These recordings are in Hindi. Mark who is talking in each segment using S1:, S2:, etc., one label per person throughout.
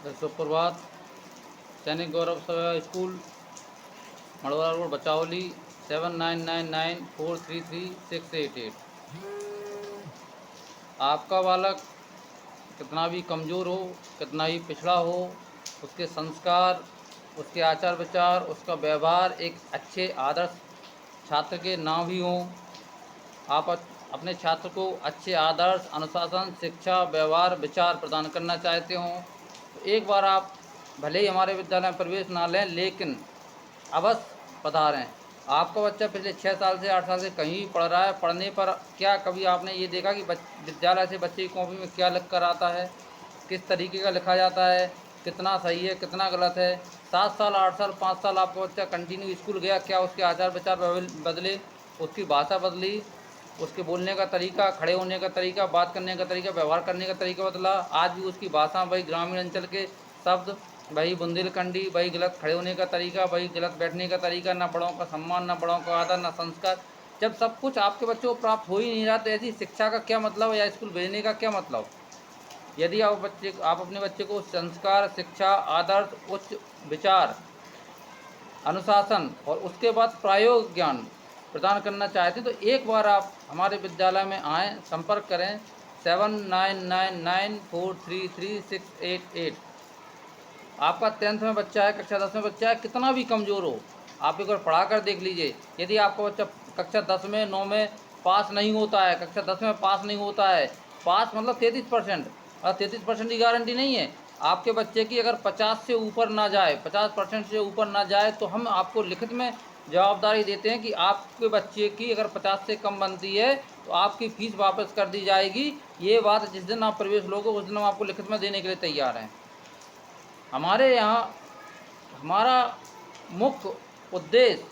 S1: सुप्रभात। सैनिक गौरव सेवा स्कूल, मड़ोरा रोड, बचावली, 7999433688। आपका बालक कितना भी कमज़ोर हो, कितना भी पिछड़ा हो, उसके संस्कार, उसके आचार विचार, उसका व्यवहार एक अच्छे आदर्श छात्र के ना भी हों। आप अपने छात्र को अच्छे आदर्श, अनुशासन, शिक्षा, व्यवहार, विचार प्रदान करना चाहते हों तो एक बार आप भले ही हमारे विद्यालय में प्रवेश ना लें, लेकिन अवश्य पधारें। आपका बच्चा पिछले 6 साल से 8 साल से कहीं भी पढ़ रहा है, पढ़ने पर क्या कभी आपने ये देखा कि विद्यालय से बच्चे की कॉपी में क्या लिख कर आता है, किस तरीके का लिखा जाता है, कितना सही है, कितना गलत है। 7 साल, 8 साल, 5 साल आपका बच्चा कंटिन्यू स्कूल गया, क्या उसके आचार विचार बदले, उसकी भाषा बदली, उसके बोलने का तरीका, खड़े होने का तरीका, बात करने का तरीका, व्यवहार करने का तरीका बदला। आज भी उसकी भाषा वही ग्रामीण अंचल के शब्द, वही बुंदेलखंडी, वही गलत खड़े होने का तरीका, वही गलत बैठने का तरीका, ना बड़ों का सम्मान, ना बड़ों का आदर, ना संस्कार। जब सब कुछ आपके बच्चों को प्राप्त हो ही नहीं रहा तो ऐसी शिक्षा का क्या मतलब है, या स्कूल भेजने का क्या मतलब। यदि आप अपने बच्चे को संस्कार, शिक्षा, आदर्श, उच्च विचार, अनुशासन और उसके बाद प्रायोगिक ज्ञान प्रदान करना चाहते हैं तो एक बार आप हमारे विद्यालय में आएँ, संपर्क करें 7999433688। आपका 10th में बच्चा है, कक्षा 10 में बच्चा है, कितना भी कमज़ोर हो, आप एक बार पढ़ा कर देख लीजिए। यदि आपका बच्चा कक्षा 10 में 9 में पास नहीं होता है, कक्षा 10 में पास नहीं होता है, पास मतलब 33%, और 33% की गारंटी नहीं है। आपके बच्चे की अगर 50 से ऊपर ना जाए, 50% से ऊपर ना जाए तो हम आपको लिखित में जवाबदारी देते हैं कि आपके बच्चे की अगर 50 से कम बनती है तो आपकी फ़ीस वापस कर दी जाएगी। ये बात जिस दिन आप प्रवेश लोगे उस दिन हम आपको लिखित में देने के लिए तैयार हैं। हमारे यहाँ हमारा मुख्य उद्देश्य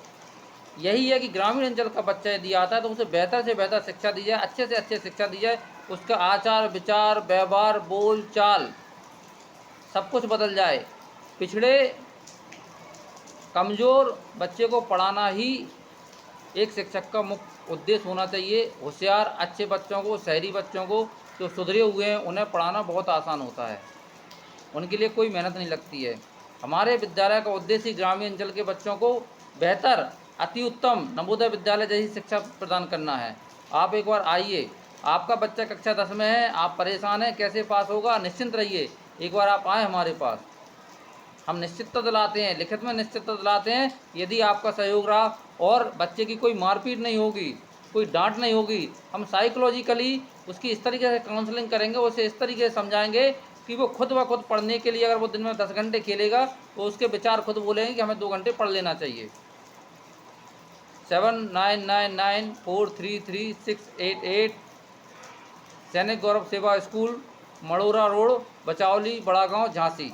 S1: यही है कि ग्रामीण अंचल का बच्चा यदि आता है तो उसे बेहतर से बेहतर शिक्षा दी जाए, अच्छे से अच्छे शिक्षा दी जाए, उसका आचार विचार, व्यवहार, बोल चाल सब कुछ बदल जाए। पिछड़े कमज़ोर बच्चे को पढ़ाना ही एक शिक्षक का मुख्य उद्देश्य होना चाहिए। होशियार अच्छे बच्चों को, शहरी बच्चों को जो सुधरे हुए हैं उन्हें पढ़ाना बहुत आसान होता है, उनके लिए कोई मेहनत नहीं लगती है। हमारे विद्यालय का उद्देश्य ही ग्रामीण अंचल के बच्चों को बेहतर, अति उत्तम नवोदय विद्यालय जैसी शिक्षा प्रदान करना है। आप एक बार आइए। आपका बच्चा कक्षा 10 में है, आप परेशान हैं कैसे पास होगा, निश्चिंत रहिए, एक बार आप आएँ हमारे पास। हम निश्चितता दिलाते हैं, लिखित में निश्चितता दिलाते हैं। यदि आपका सहयोग रहा और बच्चे की कोई मारपीट नहीं होगी, कोई डांट नहीं होगी, हम साइकोलॉजिकली उसकी इस तरीके से काउंसलिंग करेंगे, उसे इस तरीके से समझाएंगे कि वो खुद ब खुद पढ़ने के लिए, अगर वो दिन में 10 घंटे खेलेगा तो उसके विचार खुद बोलेंगे कि हमें 2 घंटे पढ़ लेना चाहिए। 7999433688। सैनिक गौरव सेवा स्कूल, मड़ोरा रोड, बचावली, बड़ा गांव, झांसी।